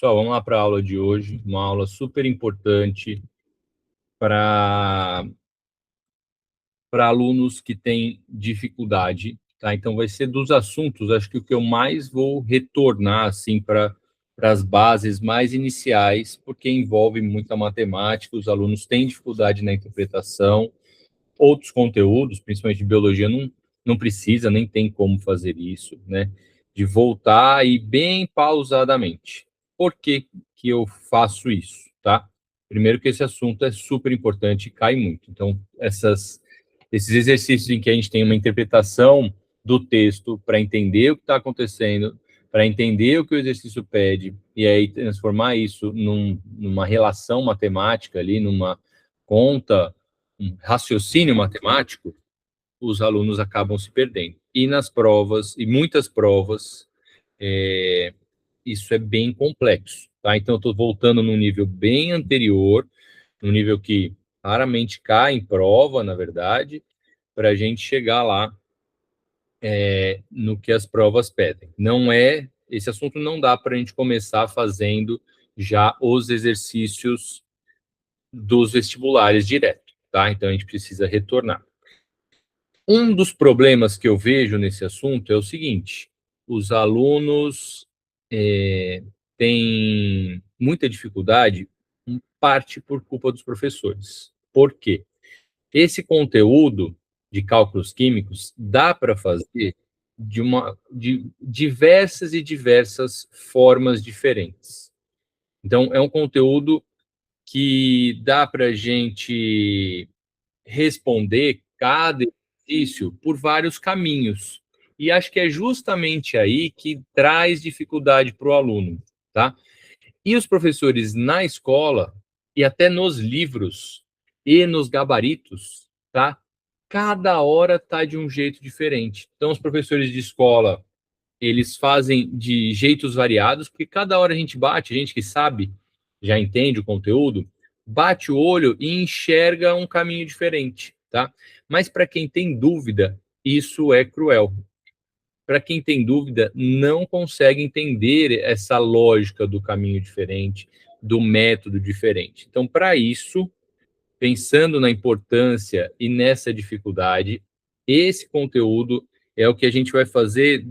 Pessoal, vamos lá para a aula de hoje, uma aula super importante para alunos que têm dificuldade, tá? Então, vai ser dos assuntos, acho que o que eu mais vou retornar, assim, para as bases mais iniciais, porque envolve muita matemática, os alunos têm dificuldade na interpretação, outros conteúdos, principalmente de biologia, não precisa, nem tem como fazer isso, né? De voltar e bem pausadamente. Por que que eu faço isso, tá? Primeiro que esse assunto é super importante e cai muito. Então, esses exercícios em que a gente tem uma interpretação do texto para entender o que está acontecendo, para entender o que o exercício pede, e aí transformar isso numa relação matemática ali, numa conta, um raciocínio matemático, os alunos acabam se perdendo. E nas provas, e muitas provas, isso é bem complexo, tá? Então, eu estou voltando num nível bem anterior, num nível que raramente cai em prova, na verdade, para a gente chegar lá no que as provas pedem. Esse assunto não dá para a gente começar fazendo já os exercícios dos vestibulares direto, tá? Então, a gente precisa retornar. Um dos problemas que eu vejo nesse assunto é o seguinte: os alunos têm muita dificuldade, em parte por culpa dos professores. Por quê? Esse conteúdo de cálculos químicos dá para fazer de diversas e diversas formas diferentes. Então, é um conteúdo que dá para a gente responder cada exercício por vários caminhos. E acho que é justamente aí que traz dificuldade para o aluno, tá? E os professores na escola, e até nos livros, e nos gabaritos, tá? Cada hora tá de um jeito diferente. Então, os professores de escola, eles fazem de jeitos variados, porque cada hora a gente bate, a gente que sabe, já entende o conteúdo, bate o olho e enxerga um caminho diferente, tá? Mas para quem tem dúvida, isso é cruel. Para quem tem dúvida, não consegue entender essa lógica do caminho diferente, do método diferente. Então, para isso, pensando na importância e nessa dificuldade, esse conteúdo é o que a gente vai fazer,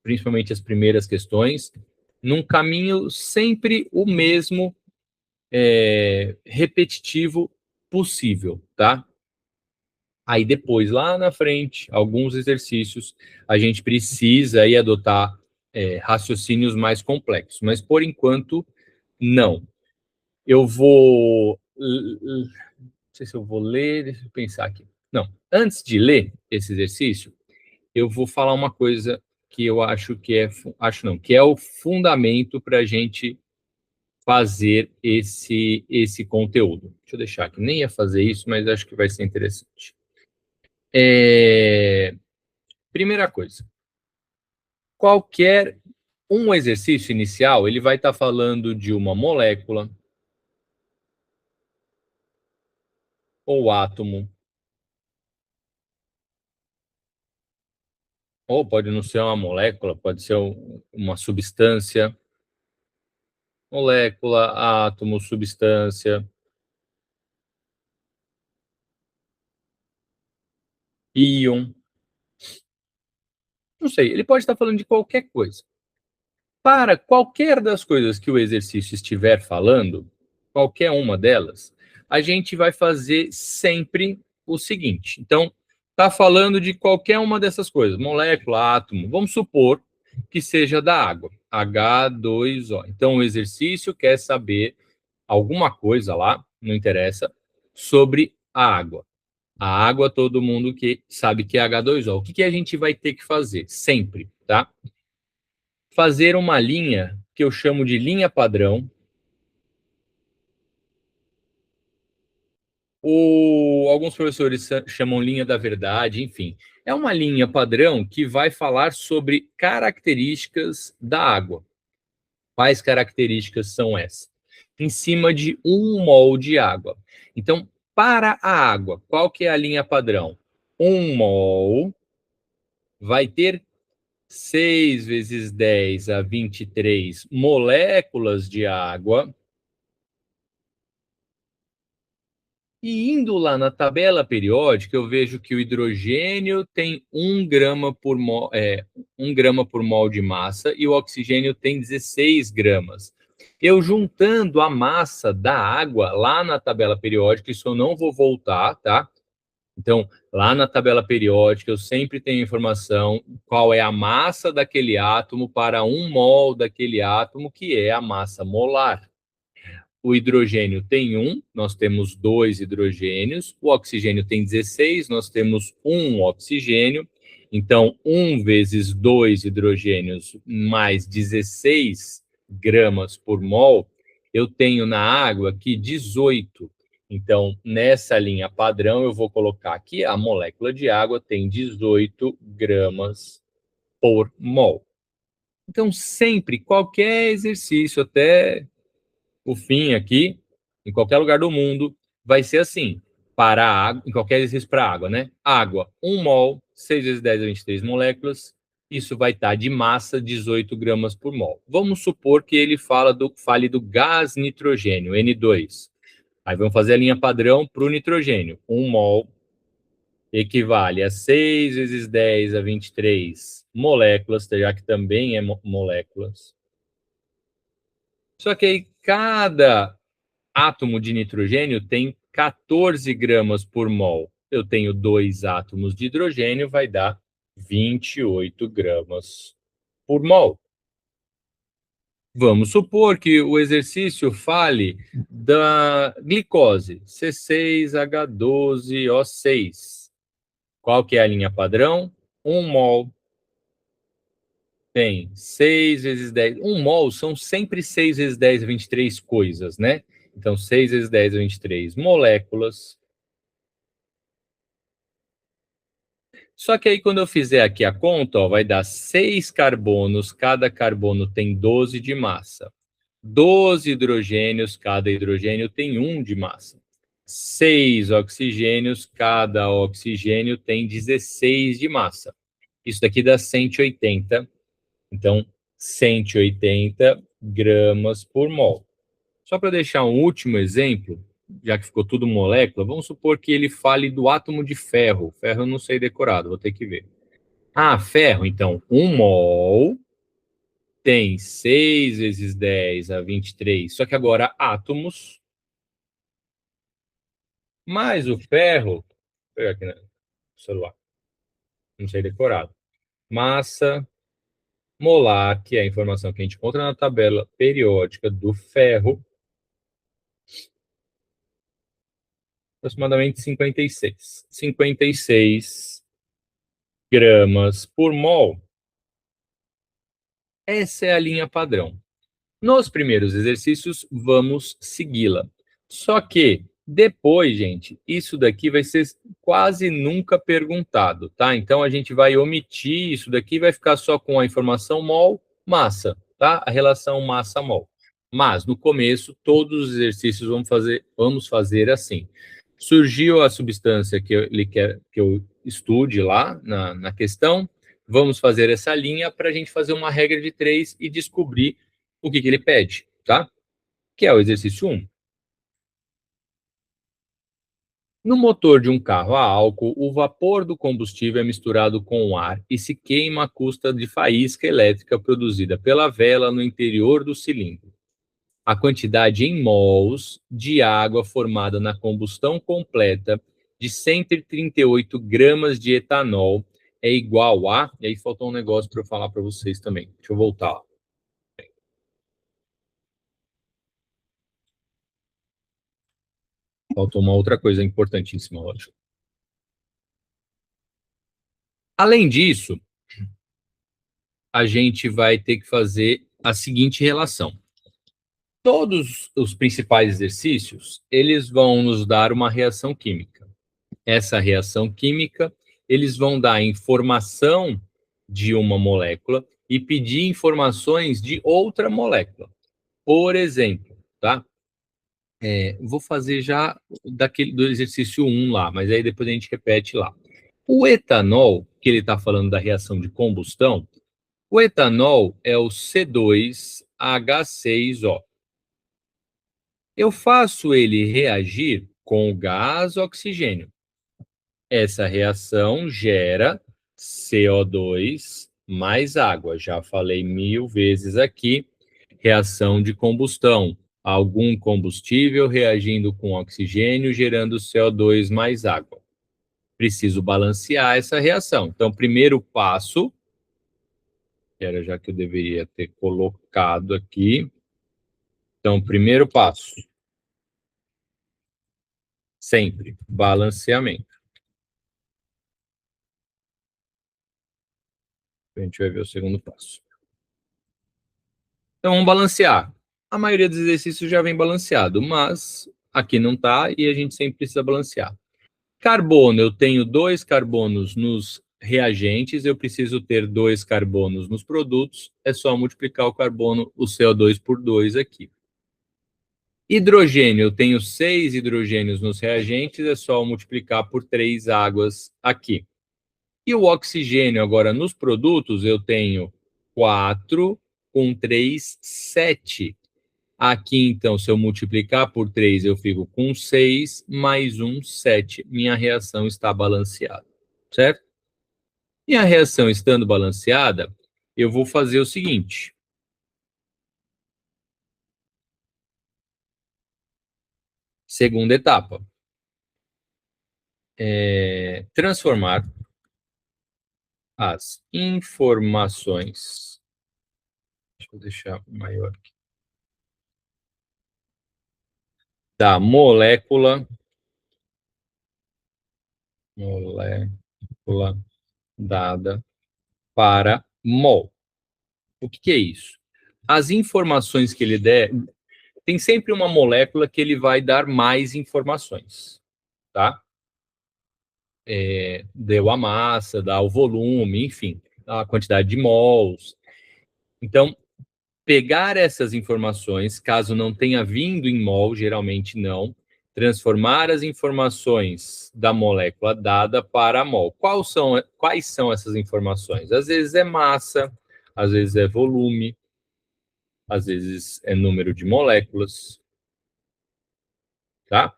principalmente as primeiras questões, num caminho sempre o mesmo, repetitivo possível, tá? Aí depois, lá na frente, alguns exercícios, a gente precisa aí adotar raciocínios mais complexos, mas por enquanto, não. Eu vou não sei se eu vou ler, deixa eu pensar aqui. Não, antes de ler esse exercício, eu vou falar uma coisa que eu acho que que é o fundamento para a gente fazer esse conteúdo. Deixa eu deixar aqui, nem ia fazer isso, mas acho que vai ser interessante. Primeira coisa, qualquer um exercício inicial, ele vai estar falando de uma molécula, ou átomo, ou pode não ser uma molécula, pode ser uma substância, molécula, átomo, substância, íon, não sei, ele pode estar falando de qualquer coisa. Para qualquer das coisas que o exercício estiver falando, qualquer uma delas, a gente vai fazer sempre o seguinte. Então, está falando de qualquer uma dessas coisas, molécula, átomo, vamos supor que seja da água, H2O. Então, o exercício quer saber alguma coisa lá, não interessa, sobre a água. A água, todo mundo que sabe que é H2O. O que a gente vai ter que fazer? Sempre, tá? Fazer uma linha que eu chamo de linha padrão, ou alguns professores chamam linha da verdade, enfim. É uma linha padrão que vai falar sobre características da água. Quais características são essas? Em cima de 1 mol de água. Então, para a água, qual que é a linha padrão? 1 mol vai ter 6 vezes 10 a 23 moléculas de água. E indo lá na tabela periódica, eu vejo que o hidrogênio tem 1 grama por mol, 1 grama por mol de massa e o oxigênio tem 16 gramas. Eu juntando a massa da água lá na tabela periódica, isso eu não vou voltar, tá? Então, lá na tabela periódica, eu sempre tenho informação qual é a massa daquele átomo para 1 mol daquele átomo, que é a massa molar. O hidrogênio tem 1, nós temos 2 hidrogênios. O oxigênio tem 16, nós temos 1 oxigênio. Então, 1 vezes 2 hidrogênios mais 16 gramas por mol, eu tenho na água aqui 18. Então, nessa linha padrão, eu vou colocar aqui a molécula de água tem 18 gramas por mol. Então, sempre, qualquer exercício, até o fim aqui, em qualquer lugar do mundo, vai ser assim, para a água, em qualquer exercício para água, né? Água, 1 mol, 6 vezes 10 a 23 moléculas, isso vai estar de massa 18 gramas por mol. Vamos supor que ele fale do gás nitrogênio, N2. Aí vamos fazer a linha padrão para o nitrogênio. 1 mol equivale a 6 vezes 10 a 23 moléculas, já que também é moléculas. Só que aí cada átomo de nitrogênio tem 14 gramas por mol. Eu tenho 2 átomos de hidrogênio, vai dar 28 gramas por mol. Vamos supor que o exercício fale da glicose, C6H12O6. Qual que é a linha padrão? 1 mol tem 6 vezes 10. 1 mol são sempre 6 vezes 10 a 23 coisas, né? Então, 6 vezes 10 a 23 moléculas. Só que aí, quando eu fizer aqui a conta, ó, vai dar 6 carbonos, cada carbono tem 12 de massa. 12 hidrogênios, cada hidrogênio tem 1 de massa. 6 oxigênios, cada oxigênio tem 16 de massa. Isso daqui dá 180. Então, 180 gramas por mol. Só para deixar um último exemplo, já que ficou tudo molécula, vamos supor que ele fale do átomo de ferro. Ferro eu não sei decorado, vou ter que ver. Ah, ferro, então, 1 mol tem 6 vezes 10 a 23, só que agora átomos, mais o ferro, vou pegar aqui no celular, não sei decorado, massa molar, que é a informação que a gente encontra na tabela periódica do ferro, aproximadamente 56. 56 gramas por mol. Essa é a linha padrão. Nos primeiros exercícios, vamos segui-la. Só que depois, gente, isso daqui vai ser quase nunca perguntado, tá? Então a gente vai omitir isso daqui, vai ficar só com a informação mol, massa, tá? A relação massa-mol. Mas no começo, todos os exercícios vamos fazer assim. Surgiu a substância que ele quer que eu estude lá na questão, vamos fazer essa linha para a gente fazer uma regra de 3 e descobrir o que ele pede, tá? Que é o exercício 1. No motor de um carro a álcool, o vapor do combustível é misturado com o ar e se queima à custa de faísca elétrica produzida pela vela no interior do cilindro. A quantidade em mols de água formada na combustão completa de 138 gramas de etanol é igual a... E aí faltou um negócio para eu falar para vocês também. Deixa eu voltar lá. Faltou uma outra coisa importantíssima, lógico. Além disso, a gente vai ter que fazer a seguinte relação. Todos os principais exercícios, eles vão nos dar uma reação química. Essa reação química, eles vão dar informação de uma molécula e pedir informações de outra molécula. Por exemplo, tá? Vou fazer já do exercício 1 lá, mas aí depois a gente repete lá. O etanol, que ele está falando da reação de combustão, O etanol é o C2H6O. Eu faço ele reagir com o gás oxigênio. Essa reação gera CO2 mais água. Já falei 1000 vezes aqui. Reação de combustão. Algum combustível reagindo com oxigênio, gerando CO2 mais água. Preciso balancear essa reação. Então, primeiro passo, que era já que eu deveria ter colocado aqui. Então, primeiro passo, sempre, balanceamento. A gente vai ver o segundo passo. Então, vamos balancear. A maioria dos exercícios já vem balanceado, mas aqui não está e a gente sempre precisa balancear. Carbono, eu tenho 2 carbonos nos reagentes, eu preciso ter 2 carbonos nos produtos, é só multiplicar o carbono, o CO2 por 2 aqui. Hidrogênio, eu tenho 6 hidrogênios nos reagentes, é só multiplicar por 3 águas aqui. E o oxigênio, agora, nos produtos, eu tenho 4 com 3, 7. Aqui, então, se eu multiplicar por 3, eu fico com 6, mais 1, 7. Minha reação está balanceada, certo? E a reação estando balanceada, eu vou fazer o seguinte. Segunda etapa. Transformar as informações. Deixa eu deixar maior aqui. Da molécula dada para mol. O que é isso? As informações que ele der, tem sempre uma molécula que ele vai dar mais informações, tá? Deu a massa, dá o volume, enfim, a quantidade de mols. Então, pegar essas informações, caso não tenha vindo em mol, geralmente não, transformar as informações da molécula dada para mol. Quais são essas informações? Às vezes é massa, às vezes é volume, às vezes é número de moléculas, tá?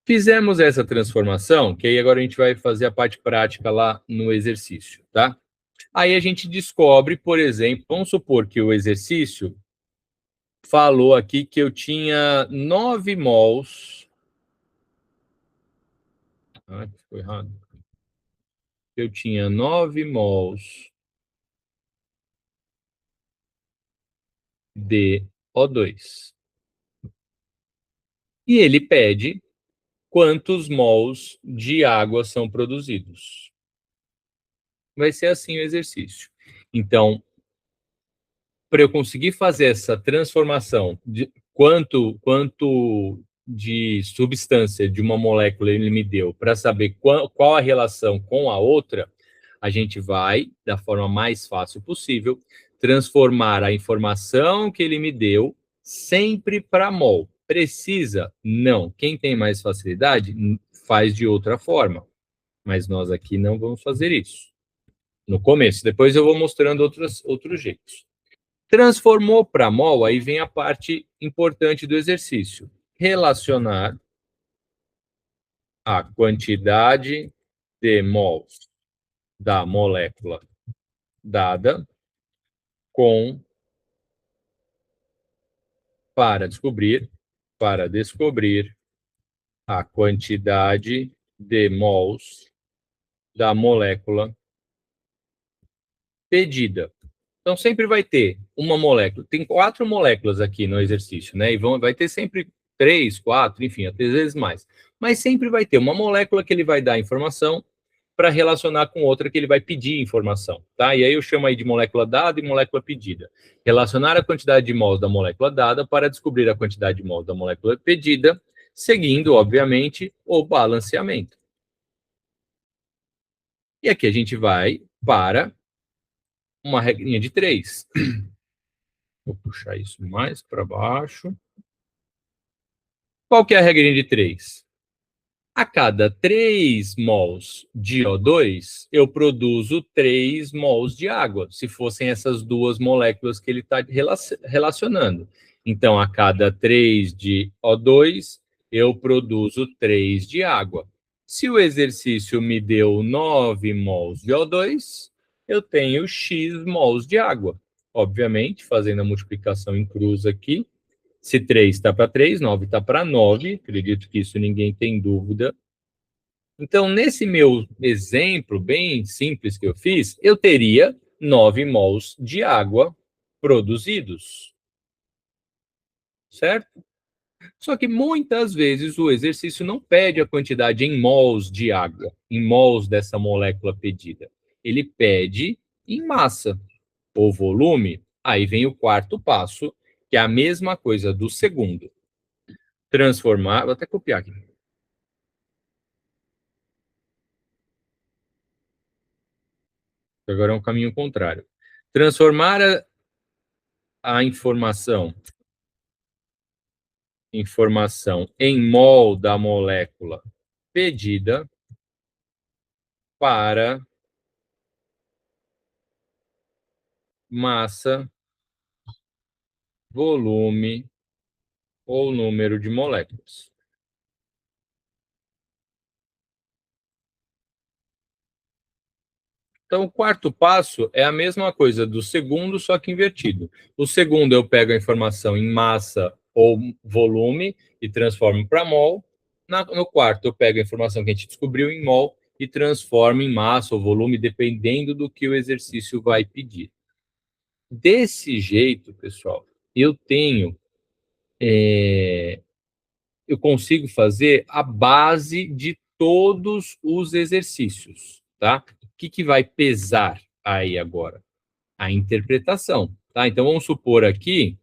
Fizemos essa transformação, que aí agora a gente vai fazer a parte prática lá no exercício, tá? Aí a gente descobre, por exemplo, vamos supor que o exercício falou aqui que eu tinha 9 mols. Ah, ficou errado. Eu tinha 9 mols de O2. E ele pede quantos mols de água são produzidos. Vai ser assim o exercício. Então, para eu conseguir fazer essa transformação de quanto de substância de uma molécula ele me deu, para saber qual a relação com a outra, a gente vai, da forma mais fácil possível, transformar a informação que ele me deu sempre para mol. Precisa? Não. Quem tem mais facilidade, faz de outra forma. Mas nós aqui não vamos fazer isso. No começo. Depois eu vou mostrando outros jeitos. Transformou para mol, aí vem a parte importante do exercício. Relacionar a quantidade de mols da molécula dada com para descobrir a quantidade de mols da molécula pedida. Então, sempre vai ter uma molécula. Tem 4 moléculas aqui no exercício, né? E vai ter sempre 3, 4, enfim, até às vezes mais. Mas sempre vai ter uma molécula que ele vai dar informação para relacionar com outra que ele vai pedir informação, tá? E aí eu chamo aí de molécula dada e molécula pedida. Relacionar a quantidade de mols da molécula dada para descobrir a quantidade de mols da molécula pedida, seguindo, obviamente, o balanceamento. E aqui a gente vai para uma regrinha de 3. Vou puxar isso mais para baixo. Qual que é a regrinha de 3? A cada 3 mols de O2, eu produzo 3 mols de água, se fossem essas duas moléculas que ele está relacionando. Então, a cada 3 de O2, eu produzo 3 de água. Se o exercício me deu 9 mols de O2, eu tenho X mols de água. Obviamente, fazendo a multiplicação em cruz aqui, se 3 está para 3, 9 está para 9, acredito que isso ninguém tem dúvida. Então, nesse meu exemplo bem simples que eu fiz, eu teria 9 mols de água produzidos. Certo? Só que muitas vezes o exercício não pede a quantidade em mols de água, em mols dessa molécula pedida. Ele pede em massa ou volume. Aí vem o quarto passo, que é a mesma coisa do segundo. Transformar, vou até copiar aqui. Agora é um caminho contrário. Transformar a informação em mol da molécula pedida para massa, volume ou número de moléculas. Então, o quarto passo é a mesma coisa do segundo, só que invertido. O segundo, eu pego a informação em massa ou volume e transformo para mol. No quarto, eu pego a informação que a gente descobriu em mol e transformo em massa ou volume, dependendo do que o exercício vai pedir. Desse jeito, pessoal, eu consigo fazer a base de todos os exercícios, tá? O que vai pesar aí agora? A interpretação, tá? Então, vamos supor aqui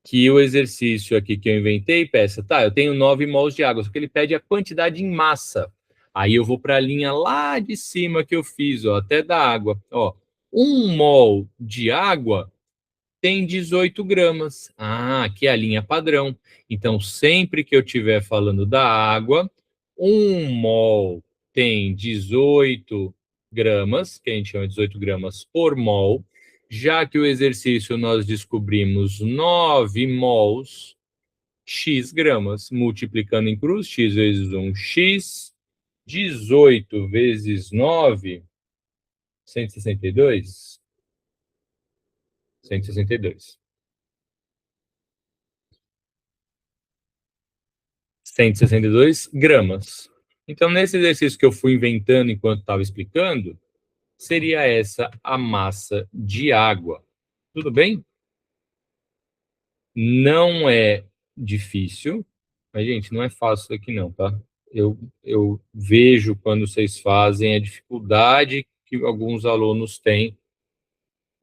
que o exercício aqui que eu inventei peça, tá, eu tenho 9 mols de água, só que ele pede a quantidade em massa. Aí eu vou para a linha lá de cima que eu fiz, ó, até da água. Ó, 1 mol de água tem 18 gramas. Ah, aqui é a linha padrão. Então, sempre que eu estiver falando da água, 1 mol tem 18 gramas, que a gente chama de 18 gramas por mol. Já que o exercício nós descobrimos 9 mols, x gramas, multiplicando em cruz, x vezes 1, x, 18 vezes 9, 162. 162. 162 gramas. Então, nesse exercício que eu fui inventando enquanto estava explicando, seria essa a massa de água. Tudo bem? Não é difícil, mas, gente, não é fácil isso aqui não, tá? Eu vejo quando vocês fazem a dificuldade que alguns alunos têm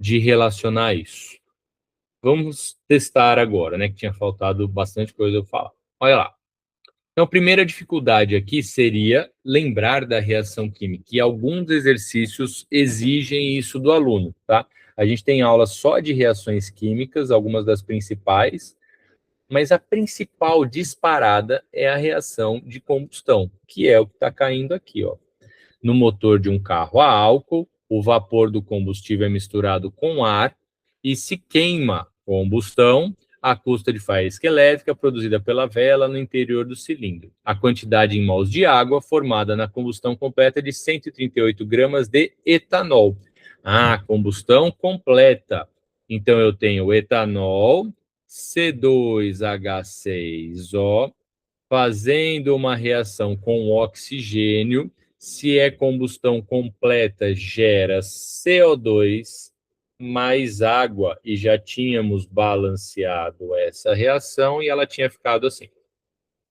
de relacionar isso. Vamos testar agora, né? Que tinha faltado bastante coisa eu falar. Olha lá. Então, a primeira dificuldade aqui seria lembrar da reação química, e alguns exercícios exigem isso do aluno, tá? A gente tem aula só de reações químicas, algumas das principais, mas a principal disparada é a reação de combustão, que é o que está caindo aqui, ó. No motor de um carro a álcool, o vapor do combustível é misturado com ar e se queima combustão à custa de faísca elétrica produzida pela vela no interior do cilindro. A quantidade em mols de água formada na combustão completa é de 138 gramas de etanol. Ah, combustão completa. Então, eu tenho etanol, C2H6O, fazendo uma reação com oxigênio. Se é combustão completa, gera CO2 mais água, e já tínhamos balanceado essa reação e ela tinha ficado assim.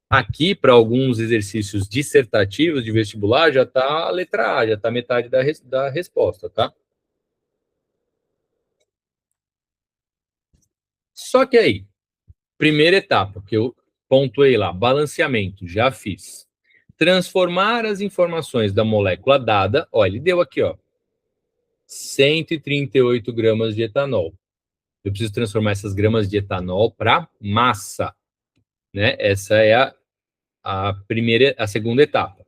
Aqui, para alguns exercícios dissertativos de vestibular, já está a letra A, já está metade da resposta, tá? Só que aí, primeira etapa, que eu pontuei lá, balanceamento, já fiz. Transformar as informações da molécula dada, ó, ele deu aqui, ó, 138 gramas de etanol. Eu preciso transformar essas gramas de etanol para massa, né? Essa é a segunda etapa.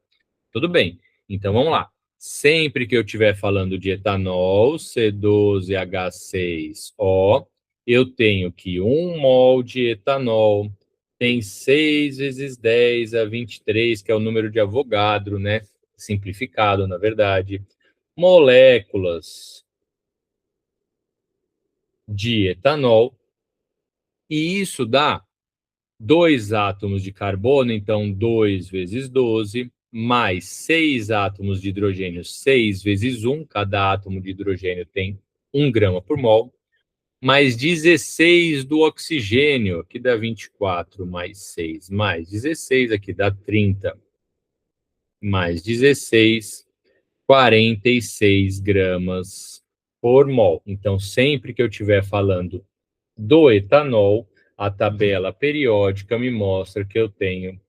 Tudo bem. Então vamos lá. Sempre que eu estiver falando de etanol, C12H6O, eu tenho que 1 mol de etanol tem 6 vezes 10 a 23, que é o número de Avogadro, né? Simplificado, na verdade. Moléculas de etanol. E isso dá 2 átomos de carbono, então 2 vezes 12, mais 6 átomos de hidrogênio, 6 vezes 1, cada átomo de hidrogênio tem 1 grama por mol, mais 16 do oxigênio, que dá 24, mais 6, mais 16, aqui dá 30, mais 16, 46 gramas por mol. Então, sempre que eu estiver falando do etanol, a tabela periódica me mostra que eu tenho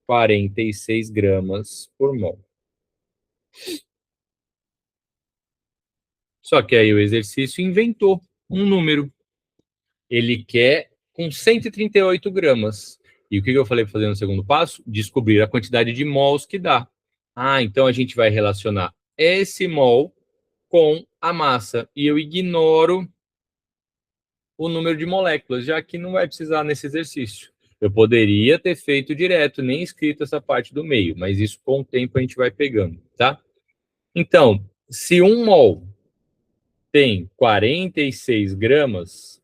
46 gramas por mol. Só que aí o exercício inventou um número. Ele quer com 138 gramas. E o que eu falei para fazer no segundo passo? Descobrir a quantidade de mols que dá. Ah, então a gente vai relacionar esse mol com a massa. E eu ignoro o número de moléculas, já que não vai precisar nesse exercício. Eu poderia ter feito direto, nem escrito essa parte do meio, mas isso com o tempo a gente vai pegando, tá? Então, se 1 mol tem 46 gramas,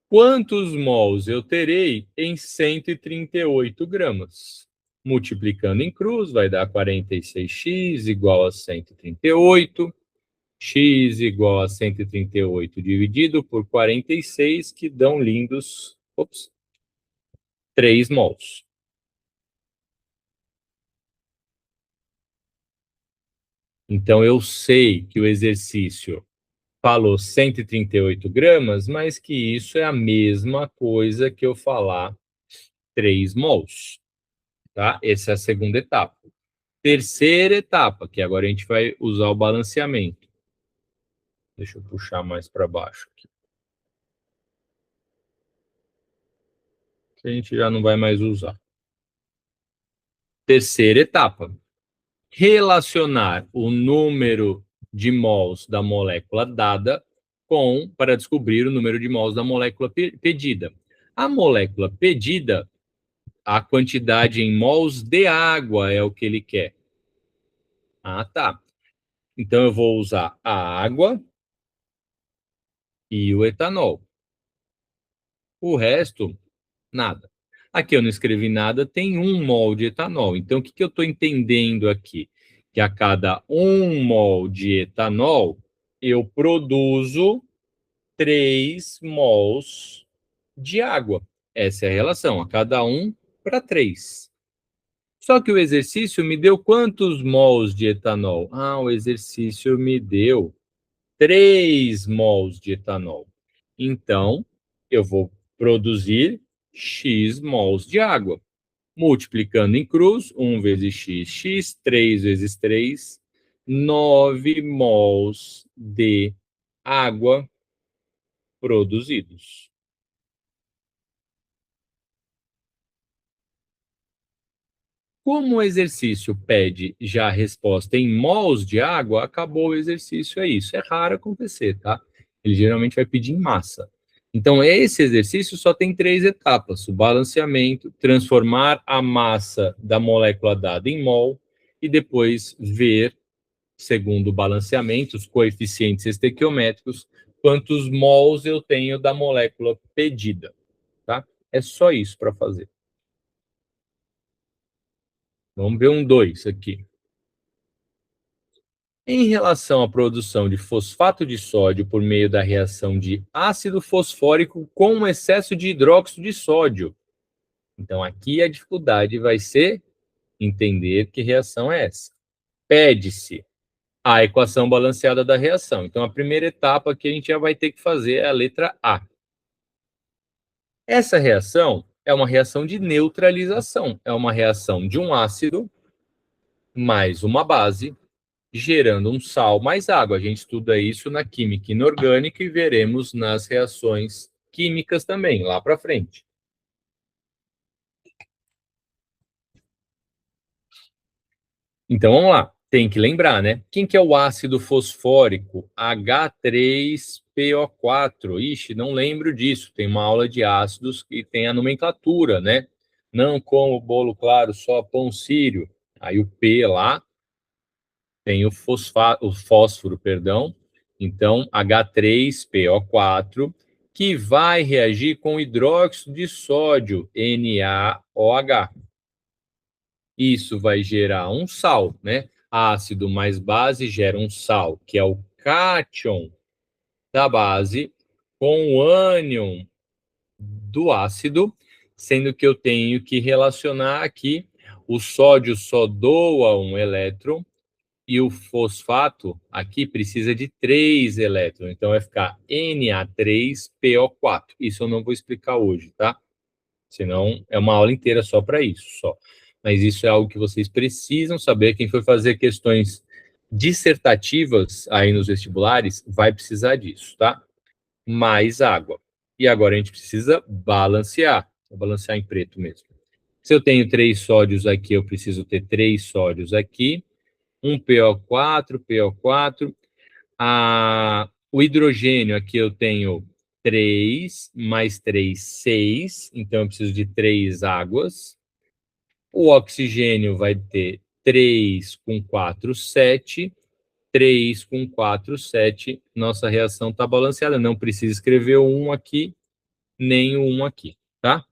quantos mols eu terei em 138 gramas? Multiplicando em cruz, vai dar 46x igual a 138. X igual a 138 dividido por 46, que dão lindos 3 mols. Então, eu sei que o exercício falou 138 gramas, mas que isso é a mesma coisa que eu falar 3 mols. Tá? Essa é a segunda etapa. Terceira etapa, que agora a gente vai usar o balanceamento. Deixa eu puxar mais para baixo aqui. Que a gente já não vai mais usar. Terceira etapa. Relacionar o número de mols da molécula dada para descobrir o número de mols da molécula pedida. A molécula pedida, a quantidade em mols de água é o que ele quer. Ah, tá. Então eu vou usar a água e o etanol. O resto, nada. Aqui eu não escrevi nada, tem 1 mol de etanol. Então, o que eu estou entendendo aqui? Que a cada 1 mol de etanol, eu produzo 3 mols de água. Essa é a relação, a cada 1 para 3. Só que o exercício me deu quantos mols de etanol? Ah, o exercício me deu 3 mols de etanol. Então, eu vou produzir X mols de água. Multiplicando em cruz, 1 vezes x, 3 vezes 3, 9 mols de água produzidos. Como o exercício pede já a resposta em mols de água, acabou o exercício, é isso. É raro acontecer, tá? Ele geralmente vai pedir em massa. Então, esse exercício só tem 3 etapas: o balanceamento, transformar a massa da molécula dada em mol e depois ver, segundo o balanceamento, os coeficientes estequiométricos, quantos mols eu tenho da molécula pedida, tá? É só isso para fazer. Vamos ver um 2 aqui. Em relação à produção de fosfato de sódio por meio da reação de ácido fosfórico com excesso de hidróxido de sódio. Então, aqui a dificuldade vai ser entender que reação é essa. Pede-se a equação balanceada da reação. Então, a primeira etapa que a gente já vai ter que fazer é a letra A. Essa reação é uma reação de neutralização. É uma reação de um ácido mais uma base, gerando um sal mais água. A gente estuda isso na química inorgânica e veremos nas reações químicas também, lá para frente. Então vamos lá, tem que lembrar, né? Quem que é o ácido fosfórico? H3PO4. Ixi, não lembro disso. Tem uma aula de ácidos que tem a nomenclatura, né? Não como bolo claro, só pão sírio. Aí o P lá tem o fósforo, perdão. Então, H3PO4, que vai reagir com hidróxido de sódio, NaOH. Isso vai gerar um sal, né? Ácido mais base gera um sal, que é o cátion da base, com o ânion do ácido, sendo que eu tenho que relacionar aqui o sódio só doa um elétron e o fosfato aqui precisa de 3 elétrons, então vai ficar Na3PO4. Isso eu não vou explicar hoje, tá? Senão é uma aula inteira só para isso, só. Mas isso é algo que vocês precisam saber. Quem for fazer questões dissertativas aí nos vestibulares vai precisar disso, tá? Mais água. E agora a gente precisa balancear. Vou balancear em preto mesmo. Se eu tenho 3 sódios aqui, eu preciso ter 3 sódios aqui. Um PO4, PO4. O hidrogênio aqui eu tenho 3, mais 3, 6. Então eu preciso de 3 águas. O oxigênio vai ter 3 com 4, 7. 3 com 4, 7. Nossa reação está balanceada. Não precisa escrever o 1 aqui, nem o 1 aqui, tá?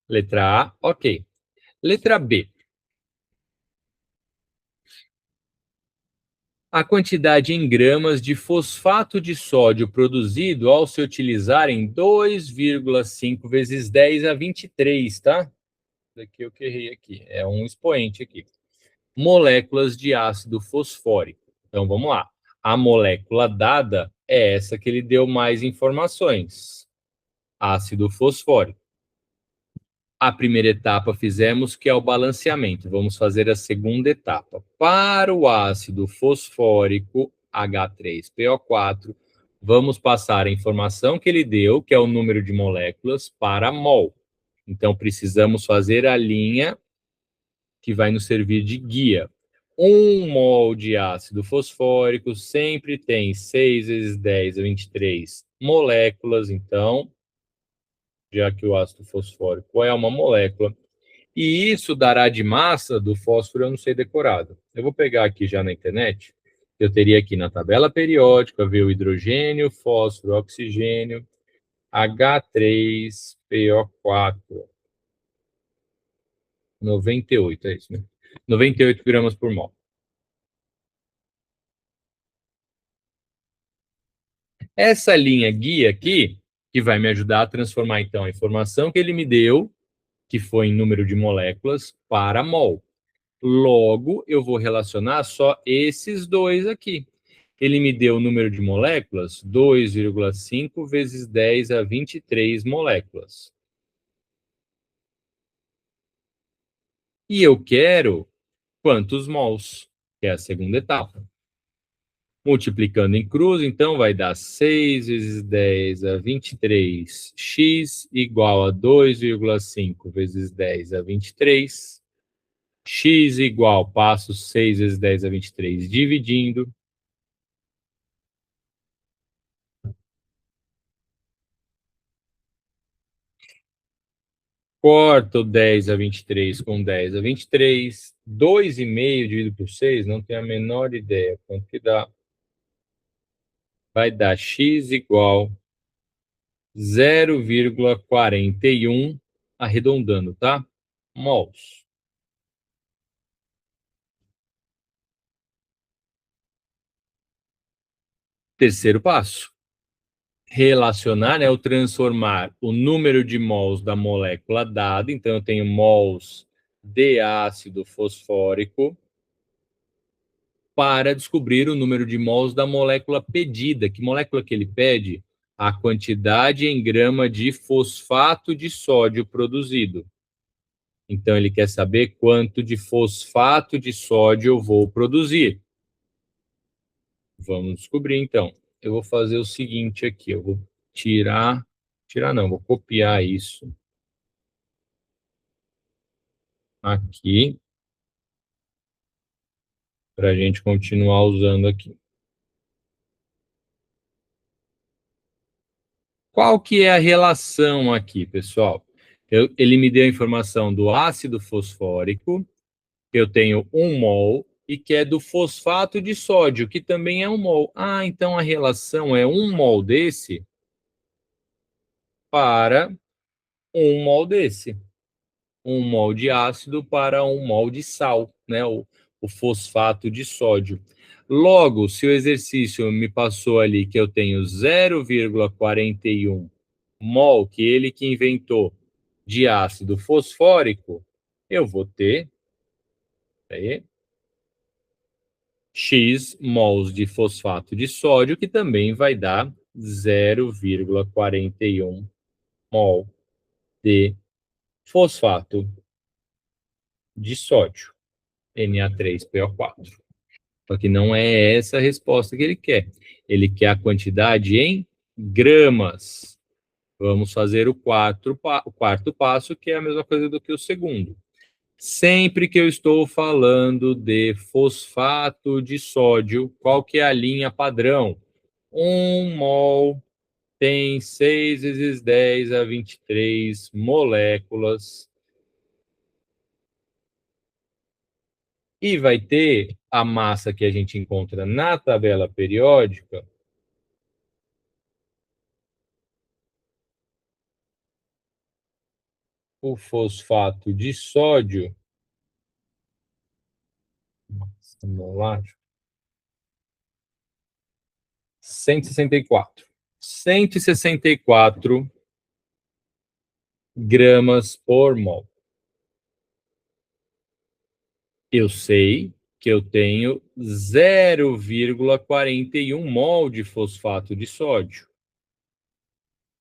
Letra A, ok. Letra B. A quantidade em gramas de fosfato de sódio produzido ao se utilizarem 2,5 vezes 10 a 23, tá? Daqui eu que errei aqui. É um expoente aqui. Moléculas de ácido fosfórico. Então vamos lá. A molécula dada é essa que ele deu mais informações. Ácido fosfórico. A primeira etapa fizemos, que é o balanceamento. Vamos fazer a segunda etapa. Para o ácido fosfórico H3PO4, vamos passar a informação que ele deu, que é o número de moléculas, para mol. Então, precisamos fazer a linha que vai nos servir de guia. 1 mol de ácido fosfórico sempre tem 6 vezes 10 a 23 moléculas. Então, já que o ácido fosfórico é uma molécula, e isso dará de massa do fósforo, eu não sei decorado. Eu vou pegar aqui já na internet, eu teria aqui na tabela periódica, ver o hidrogênio, fósforo, oxigênio, H3PO4, 98, é isso, né? 98 gramas por mol. Essa linha guia aqui, que vai me ajudar a transformar, então, a informação que ele me deu, que foi em número de moléculas, para mol. Logo, eu vou relacionar só esses dois aqui. Ele me deu o número de moléculas, 2,5 vezes 10 a 23 moléculas. E eu quero quantos mols, que é a segunda etapa. Multiplicando em cruz, então vai dar 6 vezes 10 a 23, x igual a 2,5 vezes 10 a 23, x igual, passo 6 vezes 10 a 23 dividindo, corto 10 a 23 com 10 a 23, 2,5 dividido por 6, não tenho a menor ideia quanto que dá. Vai dar x igual 0,41, arredondando, tá? Mols. Terceiro passo. Relacionar, né, ou transformar o número de mols da molécula dada. Então, eu tenho mols de ácido fosfórico para descobrir o número de mols da molécula pedida. Que molécula que ele pede? A quantidade em grama de fosfato de sódio produzido. Então, ele quer saber quanto de fosfato de sódio eu vou produzir. Vamos descobrir, então. Eu vou fazer o seguinte aqui, eu vou tirar não, vou copiar isso. aqui, para a gente continuar usando aqui. Qual que é a relação aqui, pessoal? Ele me deu a informação do ácido fosfórico, que eu tenho 1 mol, e que é do fosfato de sódio, que também é 1 mol. Ah, então a relação é 1 mol desse para 1 mol desse. 1 mol de ácido para 1 mol de sal, né? O fosfato de sódio. Logo, se o exercício me passou ali que eu tenho 0,41 mol, que ele que inventou, de ácido fosfórico, eu vou ter aí, X mols de fosfato de sódio, que também vai dar 0,41 mol de fosfato de sódio, Na3PO4. Só que não é essa a resposta que ele quer. Ele quer a quantidade em gramas. Vamos fazer o quarto passo, que é a mesma coisa do que o segundo. Sempre que eu estou falando de fosfato de sódio, qual que é a linha padrão? 1 mol tem 6 vezes 10 a 23 moléculas. E vai ter a massa que a gente encontra na tabela periódica, o fosfato de sódio, molar, 164. 164 gramas por mol. Eu sei que eu tenho 0,41 mol de fosfato de sódio.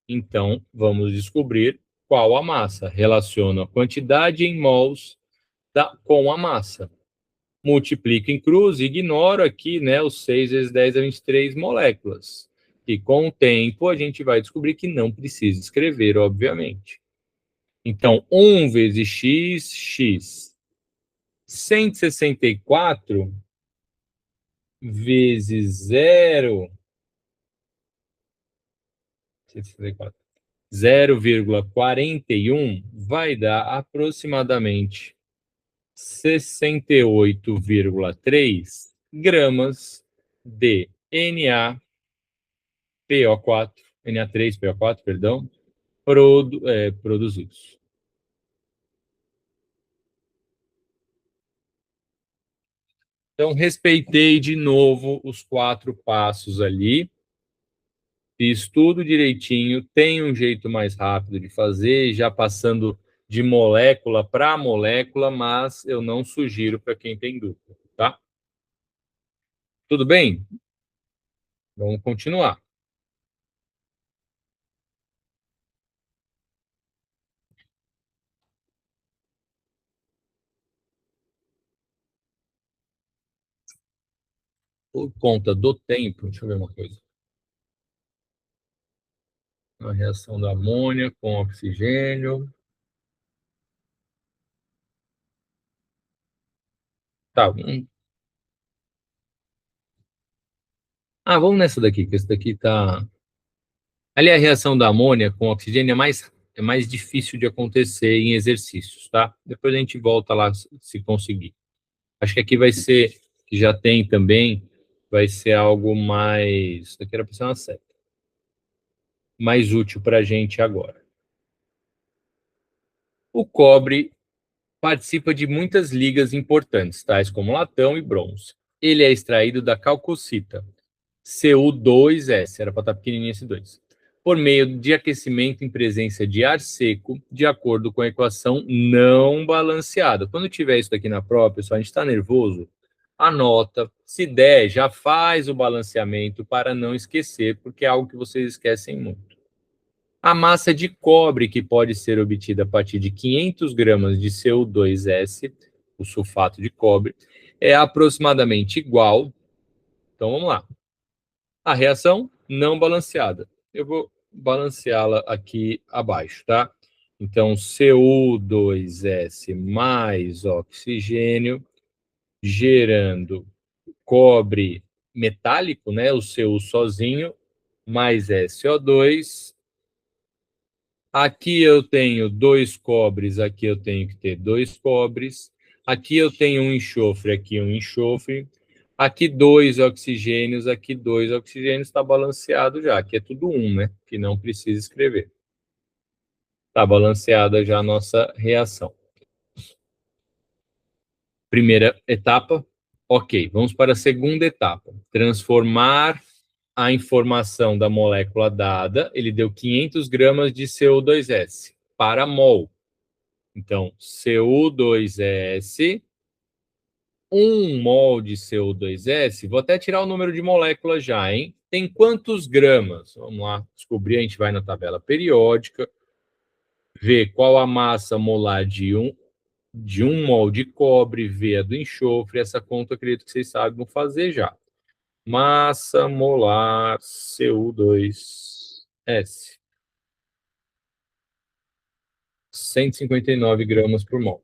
Então, vamos descobrir qual a massa. Relaciono a quantidade em mols com a massa. Multiplico em cruz e ignoro aqui, né, os 6 vezes 10 a 23 moléculas. E com o tempo a gente vai descobrir que não precisa escrever, obviamente. Então, 1 vezes x, x. 164 vezes 0,41 vai dar aproximadamente 68,3 gramas de Na3PO4, perdão, produzidos. Então, respeitei de novo os 4 passos ali, fiz tudo direitinho, tem um jeito mais rápido de fazer, já passando de molécula para molécula, mas eu não sugiro para quem tem dúvida, tá? Tudo bem? Vamos continuar. Por conta do tempo, deixa eu ver uma coisa. A reação da amônia com oxigênio. Tá. Vamos nessa daqui, que esse daqui tá. Ali a reação da amônia com oxigênio é mais difícil de acontecer em exercícios, tá? Depois a gente volta lá se conseguir. Acho que aqui vai ser, que já tem também, vai ser algo mais. Isso aqui era para ser uma seta. Mais útil para a gente agora. O cobre participa de muitas ligas importantes, tais como latão e bronze. Ele é extraído da calcocita, Cu2S, era para estar pequenininho esse 2, por meio de aquecimento em presença de ar seco, de acordo com a equação não balanceada. Quando tiver isso aqui na prova, pessoal, a gente está nervoso, anota, se der, já faz o balanceamento para não esquecer, porque é algo que vocês esquecem muito. A massa de cobre que pode ser obtida a partir de 500 gramas de Cu2S, o sulfato de cobre, é aproximadamente igual. Então vamos lá. A reação não balanceada. Eu vou balanceá-la aqui abaixo, tá? Então, Cu2S mais oxigênio, gerando cobre metálico, né? O Cu sozinho, mais SO2. Aqui eu tenho 2 cobres, aqui eu tenho que ter 2 cobres. Aqui eu tenho um enxofre, aqui um enxofre. Aqui 2 oxigênios, aqui 2 oxigênios, está balanceado já. Aqui é tudo 1, né? Que não precisa escrever. Está balanceada já a nossa reação. Primeira etapa, ok. Vamos para a segunda etapa. Transformar a informação da molécula dada. Ele deu 500 gramas de CO2S para mol. Então, CO2S, 1 mol de CO2S, vou até tirar o número de moléculas já, hein? Tem quantos gramas? Vamos lá descobrir, a gente vai na tabela periódica, ver qual a massa molar de um mol de cobre, ver a do enxofre, essa conta eu acredito que vocês sabem fazer já. Massa molar CO2S. 159 gramas por mol.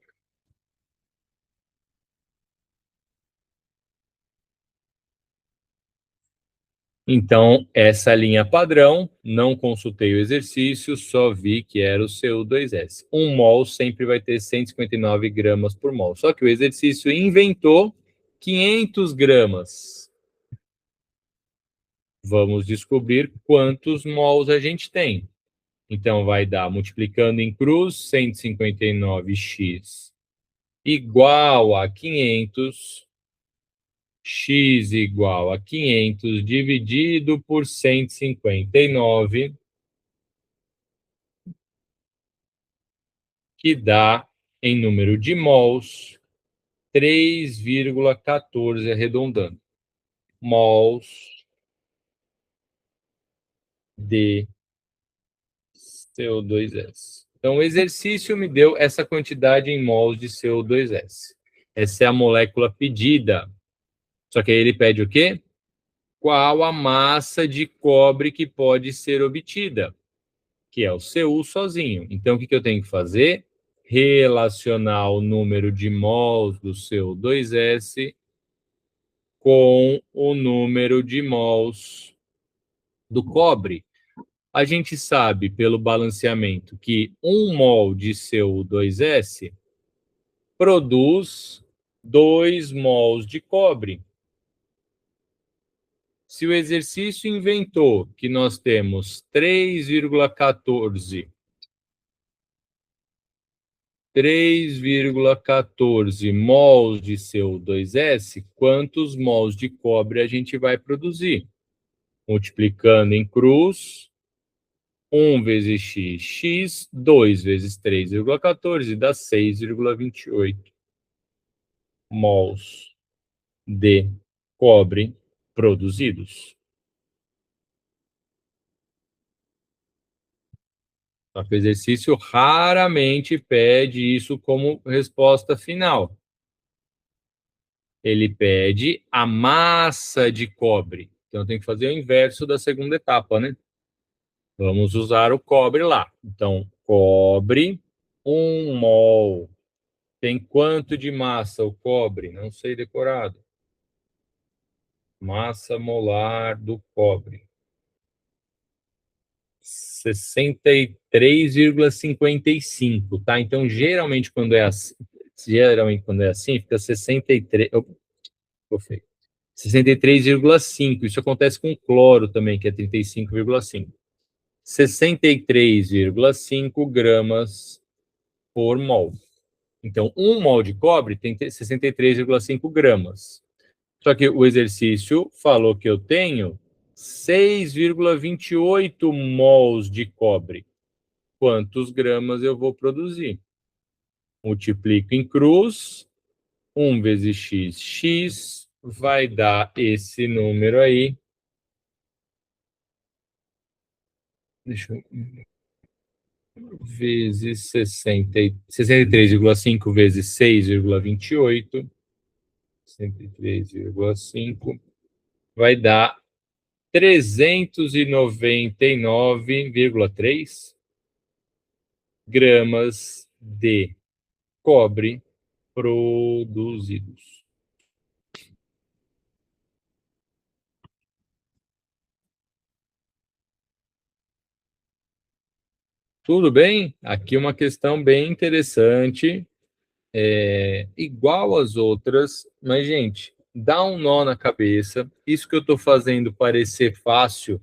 Então, essa linha padrão, não consultei o exercício, só vi que era o CO2S. 1 mol sempre vai ter 159 gramas por mol. Só que o exercício inventou 500 gramas. Vamos descobrir quantos mols a gente tem. Então, vai dar, multiplicando em cruz, 159x igual a 500, x igual a 500 dividido por 159, que dá, em número de mols, 3,14, arredondando. Mols de CO2S. Então, o exercício me deu essa quantidade em mols de CO2S. Essa é a molécula pedida. Só que aí ele pede o quê? Qual a massa de cobre que pode ser obtida? Que é o Cu sozinho. Então, o que eu tenho que fazer? Relacionar o número de mols do CO2S com o número de mols do cobre. A gente sabe, pelo balanceamento, que 1 mol de CO2S produz 2 mols de cobre. Se o exercício inventou que nós temos 3,14 mols de CO2S, quantos mols de cobre a gente vai produzir? Multiplicando em cruz, 1 vezes x, 2 vezes 3,14, dá 6,28 mols de cobre produzidos. Só que o exercício raramente pede isso como resposta final. Ele pede a massa de cobre. Então, tem que fazer o inverso da segunda etapa, né? Vamos usar o cobre lá. Então, cobre, 1 mol. Tem quanto de massa o cobre? Não sei decorado. Massa molar do cobre. 63,55, tá? Então, geralmente, quando é assim, fica 63... Ficou feio. 63,5. Isso acontece com cloro também, que é 35,5. 63,5 gramas por mol. Então, 1 mol de cobre tem 63,5 gramas. Só que o exercício falou que eu tenho 6,28 mols de cobre. Quantos gramas eu vou produzir? Multiplico em cruz, 1 vezes x vai dar esse número aí. Deixa eu... Vezes 63,5 vezes 6,28. 63,5 vai dar 399,3. gramas de cobre produzidos. Tudo bem? Aqui uma questão bem interessante, igual às outras, mas, gente, dá um nó na cabeça. Isso que eu estou fazendo parecer fácil,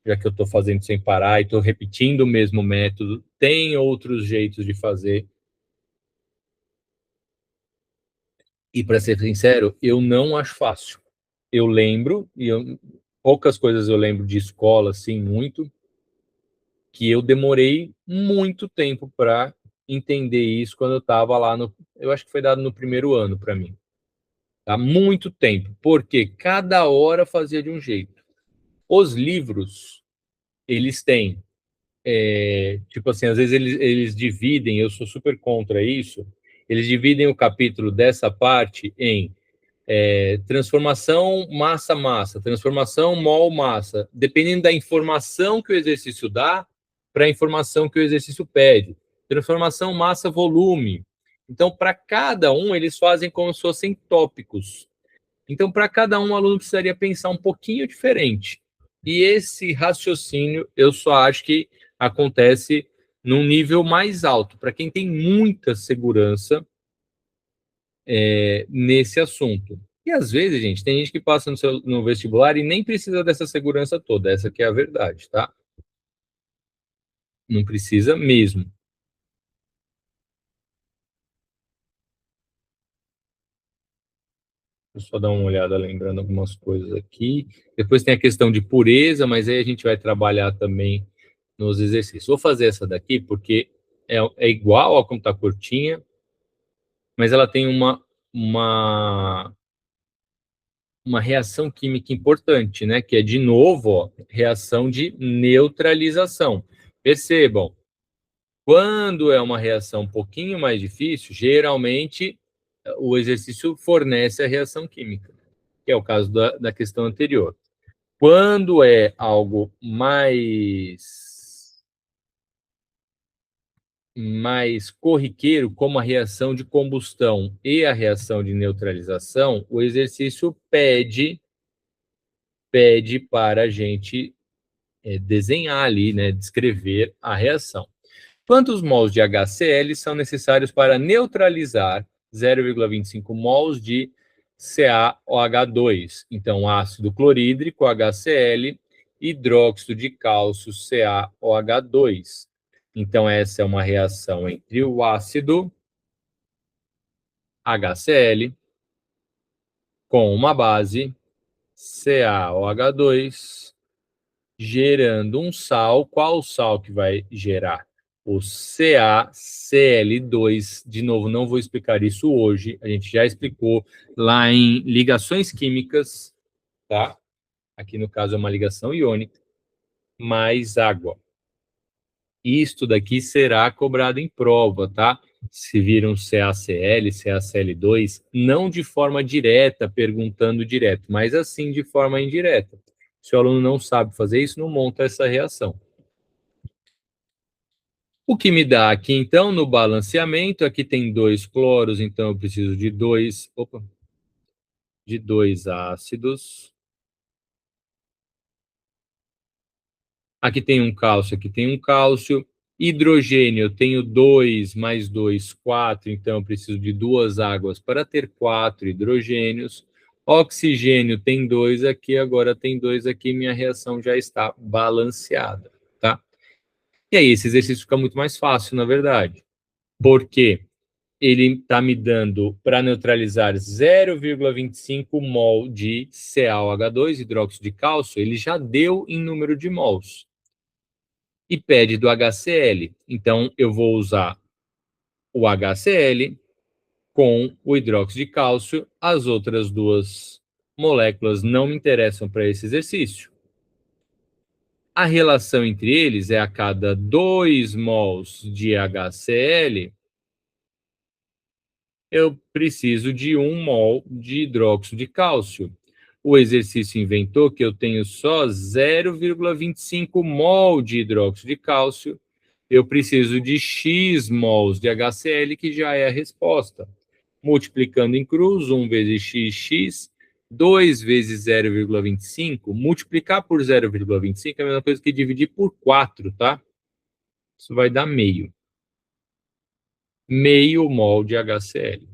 já que eu estou fazendo sem parar e estou repetindo o mesmo método, tem outros jeitos de fazer. E, para ser sincero, eu não acho fácil. Eu lembro, poucas coisas eu lembro de escola, assim, muito, que eu demorei muito tempo para entender isso quando eu estava lá no. Eu acho que foi dado no primeiro ano para mim. Tá? Muito tempo, porque cada hora fazia de um jeito. Os livros, eles têm, tipo assim, às vezes eles dividem, eu sou super contra isso, eles dividem o capítulo dessa parte em transformação massa-massa, transformação mol-massa, dependendo da informação que o exercício dá para a informação que o exercício pede. Transformação massa-volume. Então, para cada um, eles fazem como se fossem tópicos. Então, para cada um, o aluno precisaria pensar um pouquinho diferente. E esse raciocínio, eu só acho que acontece num nível mais alto, para quem tem muita segurança nesse assunto. E às vezes, gente, tem gente que passa no vestibular e nem precisa dessa segurança toda, essa que é a verdade, tá? Não precisa mesmo. Deixa eu só dar uma olhada, lembrando algumas coisas aqui. Depois tem a questão de pureza, mas aí a gente vai trabalhar também nos exercícios. Vou fazer essa daqui porque é igual a como está curtinha, mas ela tem uma reação química importante, né? Que é, de novo, ó, reação de neutralização. Percebam, quando é uma reação um pouquinho mais difícil, geralmente o exercício fornece a reação química, que é o caso da questão anterior. Quando é algo mais corriqueiro, como a reação de combustão e a reação de neutralização, o exercício pede para a gente desenhar ali, né, descrever a reação. Quantos mols de HCl são necessários para neutralizar 0,25 mols de CaOH2? Então, ácido clorídrico, HCl, hidróxido de cálcio, CaOH2. Então, essa é uma reação entre o ácido HCl com uma base CaOH2, gerando um sal. Qual sal que vai gerar? O CaCl2. De novo, não vou explicar isso hoje, a gente já explicou lá em ligações químicas, tá? Aqui no caso é uma ligação iônica, mais água. Isto daqui será cobrado em prova, tá? Se viram CaCl, CaCl2, não de forma direta, perguntando direto, mas assim de forma indireta. Se o aluno não sabe fazer isso, não monta essa reação. O que me dá aqui, então, no balanceamento, aqui tem 2 cloros, então eu preciso de dois ácidos. Aqui tem um cálcio, aqui tem um cálcio. Hidrogênio, eu tenho 2 mais 2, 4, então eu preciso de 2 águas para ter 4 hidrogênios. Oxigênio tem 2 aqui, agora tem 2 aqui, minha reação já está balanceada, tá? E aí esse exercício fica muito mais fácil, na verdade. Por quê? Ele está me dando, para neutralizar 0,25 mol de CaOH2, hidróxido de cálcio, ele já deu em número de mols. E pede do HCl. Então, eu vou usar o HCl com o hidróxido de cálcio. As outras duas moléculas não me interessam para esse exercício. A relação entre eles é: a cada 2 mols de HCl, eu preciso de 1 mol de hidróxido de cálcio. O exercício inventou que eu tenho só 0,25 mol de hidróxido de cálcio eu preciso de X mols de HCl, que já é a resposta. Multiplicando em cruz, 1 vezes xx, 2 vezes 0,25, multiplicar por 0,25 é a mesma coisa que dividir por 4, tá? Isso vai dar meio. Meio mol de HCl.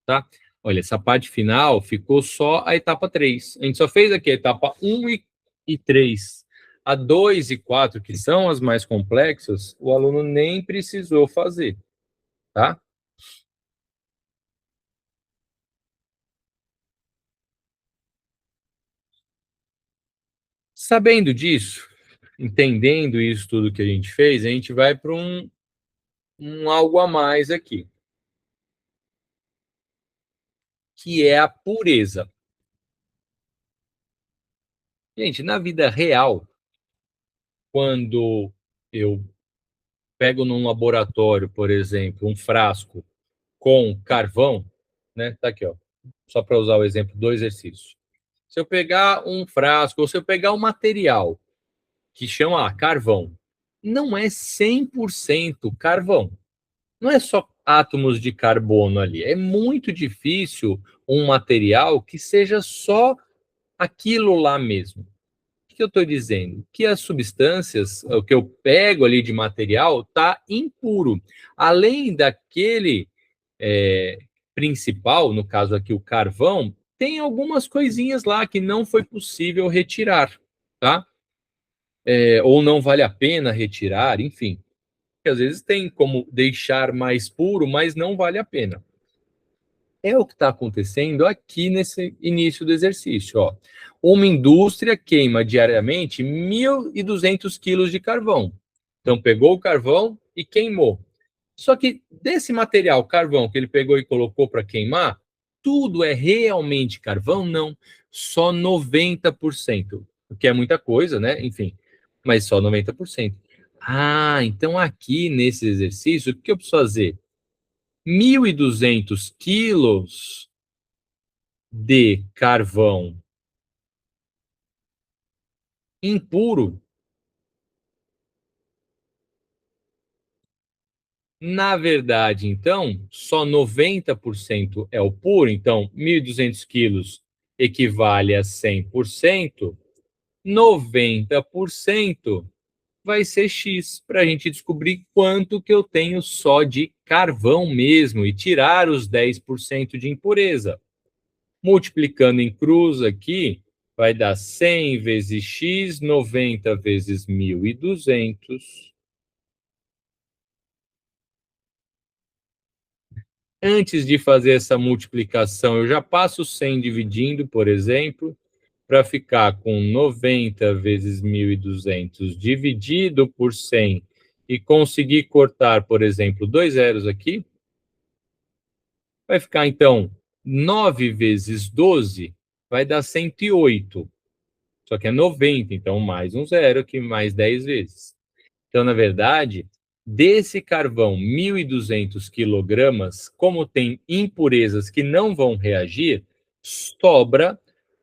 Tá? Olha, essa parte final ficou só a etapa 3. A gente só fez aqui a etapa 1 e 3. A 2 e 4, que são as mais complexas, o aluno nem precisou fazer, tá? Sabendo disso, entendendo isso tudo que a gente fez, a gente vai para um algo a mais aqui, que é a pureza. Gente, na vida real, quando eu pego num laboratório, por exemplo, um frasco com carvão, né? Tá aqui, ó. Só para usar o exemplo do exercício. Se eu pegar um frasco, ou se eu pegar um material que chama carvão, não é 100% carvão. Não é só átomos de carbono ali. É muito difícil um material que seja só aquilo lá mesmo. O que eu estou dizendo? Que as substâncias, o que eu pego ali de material, está impuro. Além daquele principal, no caso aqui o carvão, tem algumas coisinhas lá que não foi possível retirar, tá? Ou não vale a pena retirar, enfim. Às vezes tem como deixar mais puro, mas não vale a pena. É o que está acontecendo aqui nesse início do exercício. Ó. Uma indústria queima diariamente 1.200 quilos de carvão. Então, pegou o carvão e queimou. Só que desse material, carvão, que ele pegou e colocou para queimar, tudo é realmente carvão? Não. Só 90%. O que é muita coisa, né? Enfim, mas só 90%. Ah, então aqui nesse exercício, o que eu preciso fazer? 1.200 quilos de carvão impuro. Na verdade, então, só 90% é o puro, então 1.200 quilos equivale a 100%, 90% vai ser X, para a gente descobrir quanto que eu tenho só de carvão mesmo e tirar os 10% de impureza. Multiplicando em cruz aqui, vai dar 100 vezes x, 90 vezes 1.200. Antes de fazer essa multiplicação, eu já passo 100 dividindo, por exemplo, para ficar com 90 vezes 1.200 dividido por 100 e conseguir cortar, por exemplo, 2 zeros aqui. Vai ficar, então, 9 vezes 12 vai dar 108. Só que é 90, então mais um zero, que mais 10 vezes. Então, na verdade, desse carvão, 1.200 quilogramas, como tem impurezas que não vão reagir, sobra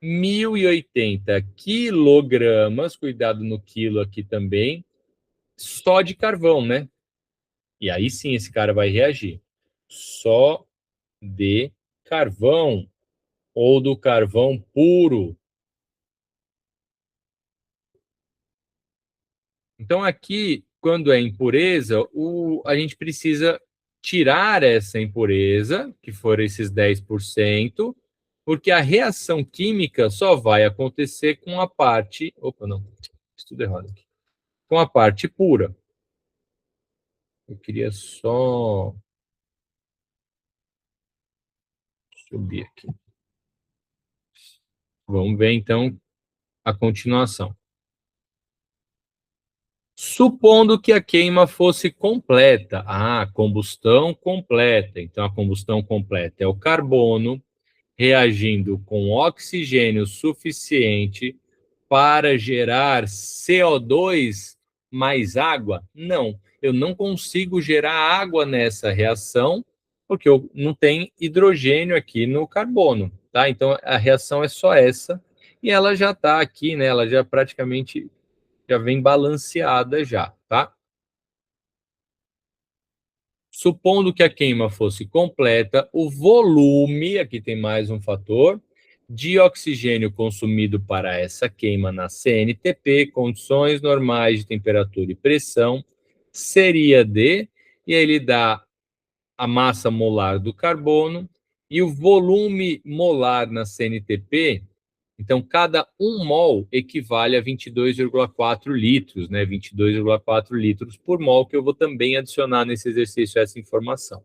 1.080 quilogramas, cuidado no quilo aqui também, só de carvão, né? E aí sim esse cara vai reagir. Só de carvão, ou do carvão puro. Então, aqui, quando é impureza, a gente precisa tirar essa impureza, que for esses 10%, porque a reação química só vai acontecer com a parte. Opa, não, tudo errado aqui. Com a parte pura. Eu queria só subir aqui. Vamos ver então a continuação. Supondo que a queima fosse completa, combustão completa. Então, a combustão completa é o carbono reagindo com oxigênio suficiente para gerar CO2 mais água? Não, eu não consigo gerar água nessa reação, porque eu não tem hidrogênio aqui no carbono, tá? Então, a reação é só essa, e ela já está aqui, né? Ela já praticamente já vem balanceada já, tá? Supondo que a queima fosse completa, o volume, aqui tem mais um fator, de oxigênio consumido para essa queima na CNTP, condições normais de temperatura e pressão, seria de, e aí ele dá a massa molar do carbono e o volume molar na CNTP. Então, cada 1 mol equivale a 22,4 litros, né? 22,4 litros por mol, que eu vou também adicionar nesse exercício essa informação.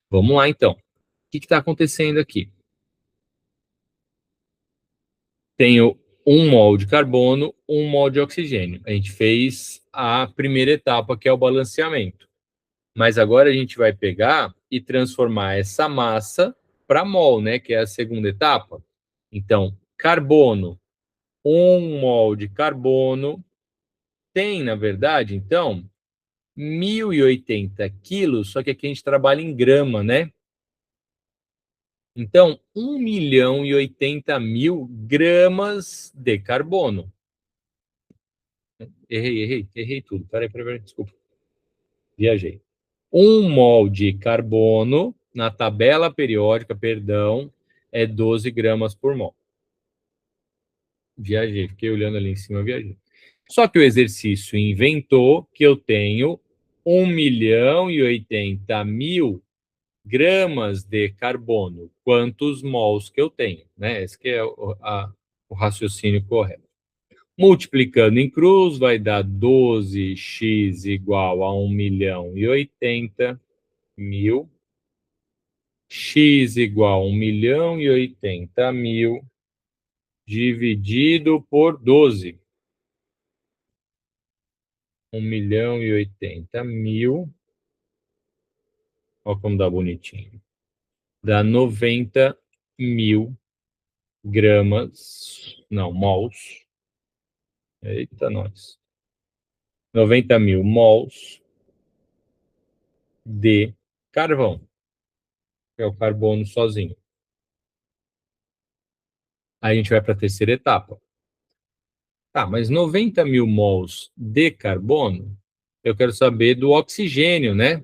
Vamos lá, então. O que está acontecendo aqui? Tenho 1 mol de carbono, 1 mol de oxigênio. A gente fez a primeira etapa, que é o balanceamento. Mas agora a gente vai pegar e transformar essa massa para mol, né? Que é a segunda etapa. Então, carbono, 1 mol de carbono tem, na verdade, então, 1.080 quilos, só que aqui a gente trabalha em grama, né? Então, 1.080.000 gramas de carbono. Errei tudo. Peraí, desculpa. Viajei. 1 mol de carbono na tabela periódica, perdão, é 12 gramas por mol. Viajei, fiquei olhando ali em cima, viajei. Só que o exercício inventou que eu tenho 1.080.000 gramas de carbono. Quantos mols que eu tenho, né? Esse que é o raciocínio correto. Multiplicando em cruz, vai dar 12x igual a 1.080.000. X igual a 1.080.000 dividido por 12. 1.080.000. Olha como dá bonitinho. Dá 90.000 gramas, não, mols. Eita, nós. 90.000 mols de carvão, que é o carbono sozinho. Aí a gente vai para a terceira etapa. Tá, mas 90.000 mols de carbono, eu quero saber do oxigênio, né?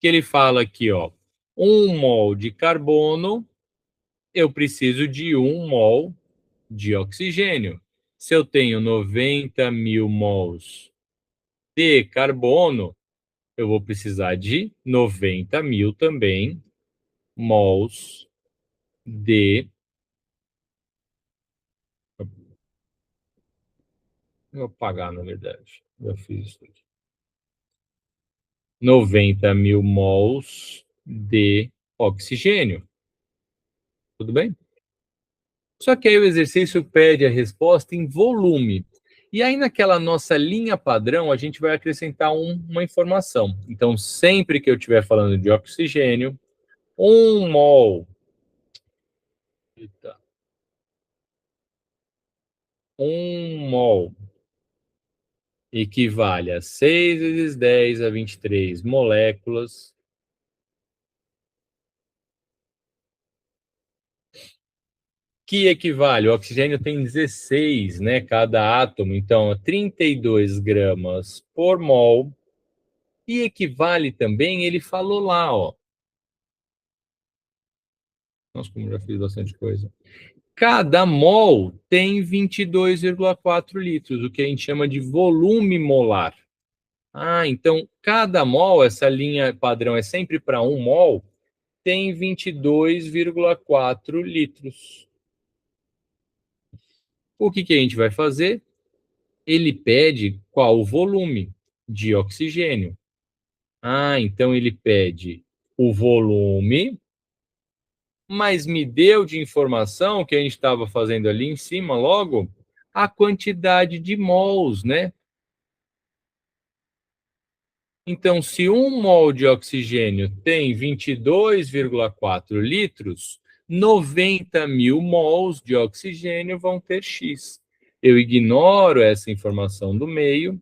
Que ele fala aqui, ó, 1 mol de carbono, eu preciso de 1 mol de oxigênio. Se eu tenho 90.000 mols de carbono, eu vou precisar de 90.000 também mols de... Vou apagar, na verdade. Já fiz isso aqui. 90.000 mols de oxigênio. Tudo bem? Só que aí o exercício pede a resposta em volume. E aí, naquela nossa linha padrão, a gente vai acrescentar uma informação. Então, sempre que eu estiver falando de oxigênio, 1 mol. Eita. 1 mol equivale a 6 vezes 10 a 23 moléculas. Que equivale, o oxigênio tem 16, né, cada átomo, então 32 gramas por mol. E equivale também, ele falou lá, ó. Nossa, como já fiz bastante coisa. Cada mol tem 22,4 litros, o que a gente chama de volume molar. Ah, então cada mol, essa linha padrão é sempre para 1 mol, tem 22,4 litros. O que a gente vai fazer? Ele pede qual o volume de oxigênio. Ah, então ele pede o volume, mas me deu de informação que a gente estava fazendo ali em cima logo a quantidade de mols, né? Então, se 1 mol de oxigênio tem 22,4 litros, 90.000 mols de oxigênio vão ter X. Eu ignoro essa informação do meio.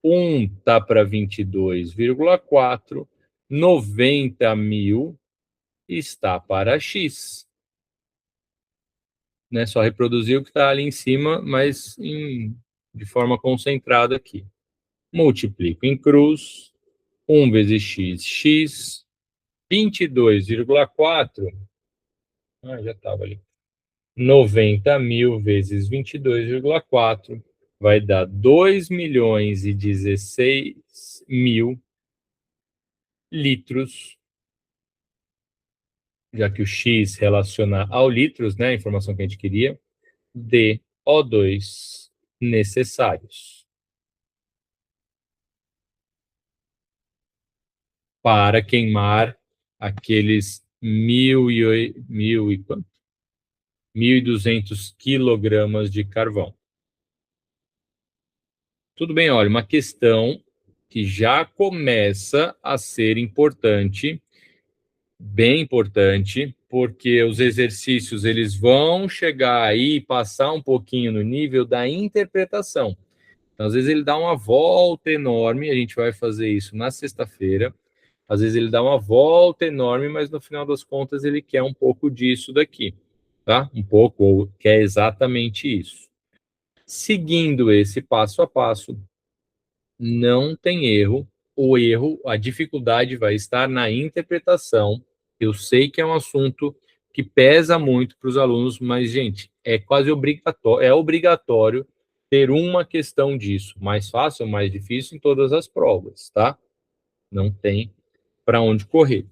1 está para 22,4, 90.000 está para X. né, só reproduzir o que está ali em cima, mas de forma concentrada aqui. Multiplico em cruz, 1 vezes x, x, 22,4, já estava ali, 90.000 vezes 22,4, vai dar 2.016.000 litros, já que o x relaciona ao litros, né, a informação que a gente queria, de O2 necessários para queimar aqueles 1.200 quilogramas de carvão. Tudo bem, olha, uma questão que já começa a ser importante, bem importante, porque os exercícios eles vão chegar aí e passar um pouquinho no nível da interpretação. Então, às vezes ele dá uma volta enorme, a gente vai fazer isso na sexta-feira. Às vezes ele dá uma volta enorme, mas no final das contas ele quer um pouco disso daqui, tá? Um pouco, ou quer exatamente isso. Seguindo esse passo a passo, não tem erro. O erro, a dificuldade vai estar na interpretação. Eu sei que é um assunto que pesa muito para os alunos, mas, gente, é quase obrigatório ter uma questão disso. Mais fácil ou mais difícil em todas as provas, tá? Não tem para onde correr.